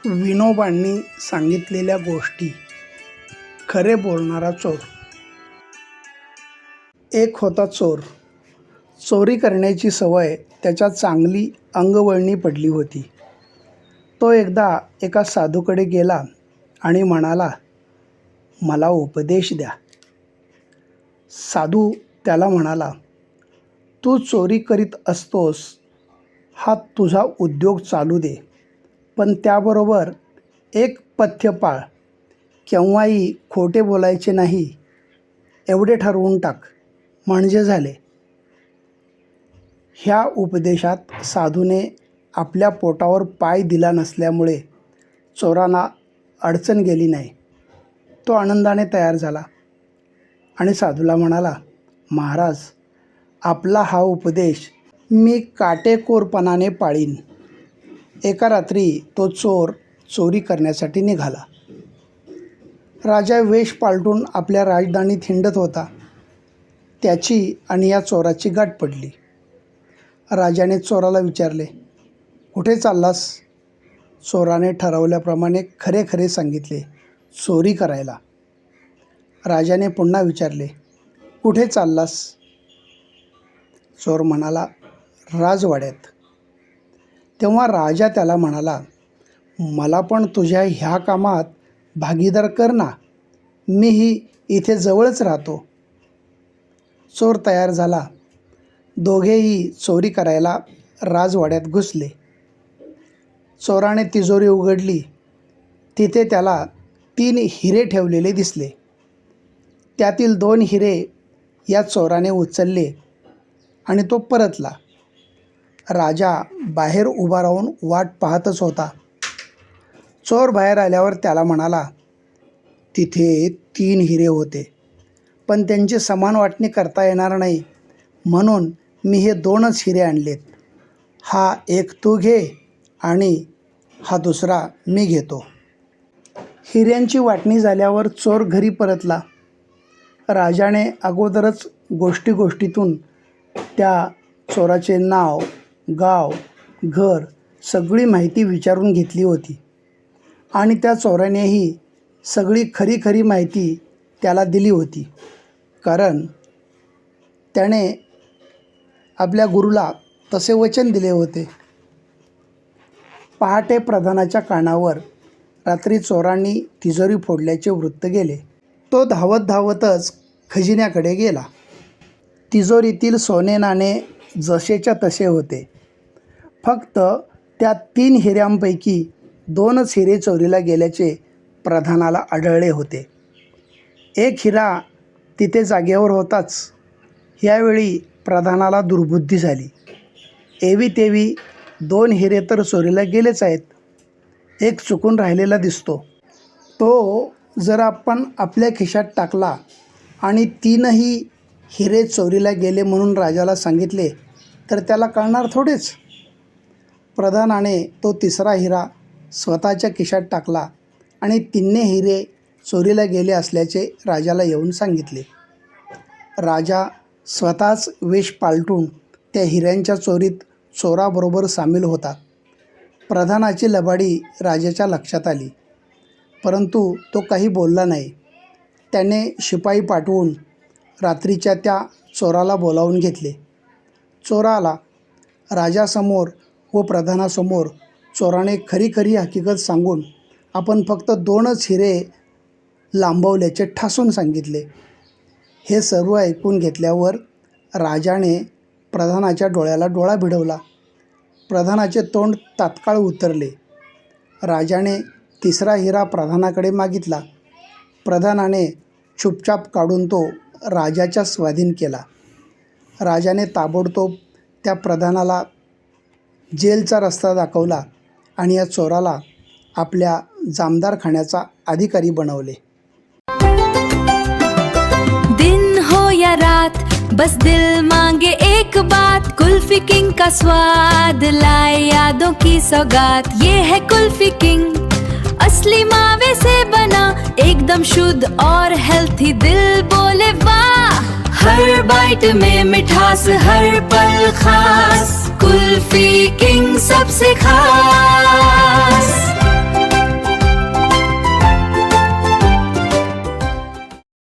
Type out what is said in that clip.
विनोबांनी सांगितलेल्या गोष्टी. खरे बोलणारा चोर. एक होता चोर. चोरी करण्याची सवय त्याच्या चांगली अंगवळणी पडली होती. तो एकदा एका साधूकडे गेला आणि म्हणाला, मला उपदेश द्या. साधू त्याला म्हणाला, तू चोरी करीत असतोस, हा तुझा उद्योग चालू दे, पण त्याबरोबर एक पथ्य पाळ, केव्हाही खोटे बोलायचे नाही, एवढे ठरवून टाक, म्हणजे झाले. ह्या उपदेशात साधूने आपल्या पोटावर पाय दिला नसल्यामुळे चोरांना अडचण गेली नाही. तो आनंदाने तयार झाला आणि साधूला म्हणाला, महाराज, आपला हा उपदेश मी काटेकोरपणाने पाळीन. एका रात्री तो चोर चोरी करण्यासाठी निघाला. राजा वेश पालटून आपल्या राजधानीत हिंडत होता. त्याची आणि या चोराची गाठ पडली. राजाने चोराला विचारले, कुठे चाललास? चोराने ठरवल्याप्रमाणे खरे खरे सांगितले, चोरी करायला. राजाने पुन्हा विचारले, कुठे चाललास? चोर म्हणाला, राजवाड्यात. तेव्हा राजा त्याला म्हणाला, मला पण तुझ्या ह्या कामात भागीदार कर ना, मीही इथे जवळच राहतो. चोर तयार झाला. दोघेही चोरी करायला राजवाड्यात घुसले. चोराने तिजोरी उघडली. तिथे त्याला 3 हिरे ठेवलेले दिसले. त्यातील 2 हिरे या चोराने उचलले आणि तो परतला. राजा बाहेर उभा राहून वाट पाहतच होता. चोर बाहेर आल्यावर त्याला म्हणाला, तिथे 3 हिरे होते, पण त्यांची समान वाटणी करता येणार नाही, म्हणून मी हे 2च हिरे आणलेत. हा एक तू घे आणि हा दुसरा मी घेतो. हिऱ्यांची वाटणी झाल्यावर चोर घरी परतला. राजाने अगोदरच गोष्टीतून त्या चोराचे नाव, गाव, घर सगळी माहिती विचारून घेतली होती आणि त्या चोरानेही सगळी खरी माहिती त्याला दिली होती, कारण त्याने आपल्या गुरुला तसे वचन दिले होते. पहाटे प्रधानाच्या कानावर रात्री चोरांनी तिजोरी फोडल्याचे वृत्त गेले. तो धावतच खजिन्याकडे गेला. तिजोरीतील सोने नाणे जसेच्या तसे होते. फक्त त्या 3 हिऱ्यांपैकी 2च हिरे चोरीला गेल्याचे प्रधानाला आढळले होते. एक हिरा तिथे जागेवर होताच. यावेळी प्रधानाला दुर्बुद्धी झाली. एवी तेवी 2 हिरे तर चोरीला गेलेच आहेत, एक चुकून राहिलेला दिसतो. तो जर आपण आपल्या खिशात टाकला आणि 3ही हिरे चोरीला गेले म्हणून राजाला सांगितले तर त्याला कळणार थोडेच. प्रधानाने तो 3रा हिरा स्वतःच्या खिशात टाकला आणि 3 हिरे चोरीला गेले असल्याचे राजाला येऊन सांगितले. राजा स्वतःच वेश पालटून त्या हिऱ्यांच्या चोरीत चोराबरोबर सामील होता. प्रधानाची लबाडी राजाच्या लक्षात आली, परंतु तो काही बोलला नाही. त्याने शिपाई पाठवून रात्रीच्या त्या चोराला बोलावून घेतले. चोर आला. राजासमोर व प्रधानासमोर चोराने खरी हकीकत सांगून आपण फक्त 2च हिरे लांबवल्याचे ठासून सांगितले. हे सर्व ऐकून घेतल्यावर राजाने प्रधानाच्या डोळ्याला डोळा भिडवला. प्रधानाचे तोंड तात्काळ उतरले. राजाने 3रा हिरा प्रधानाकडे मागितला. प्रधानाने चुपचाप काढून तो राजाच्या स्वाधीन केला. राजाने ताबडतोब त्या प्रधानाला जेलचा रस्ता दाखवला आणि या चोराला आपल्या जामदारखान्याचा अधिकारी बनवले. दिन हो या रात, बस दिल मांगे एक बात, कुल्फी किंग का स्वाद लाए यादों की सौगात. ये है कुल्फी किंग, असली मावे से बना, एकदम शुद्ध और हेल्थी, दिल बोले वाह. हर बाइट में मिठास, हर पल खास, कुल्फी किंग सबसे खास.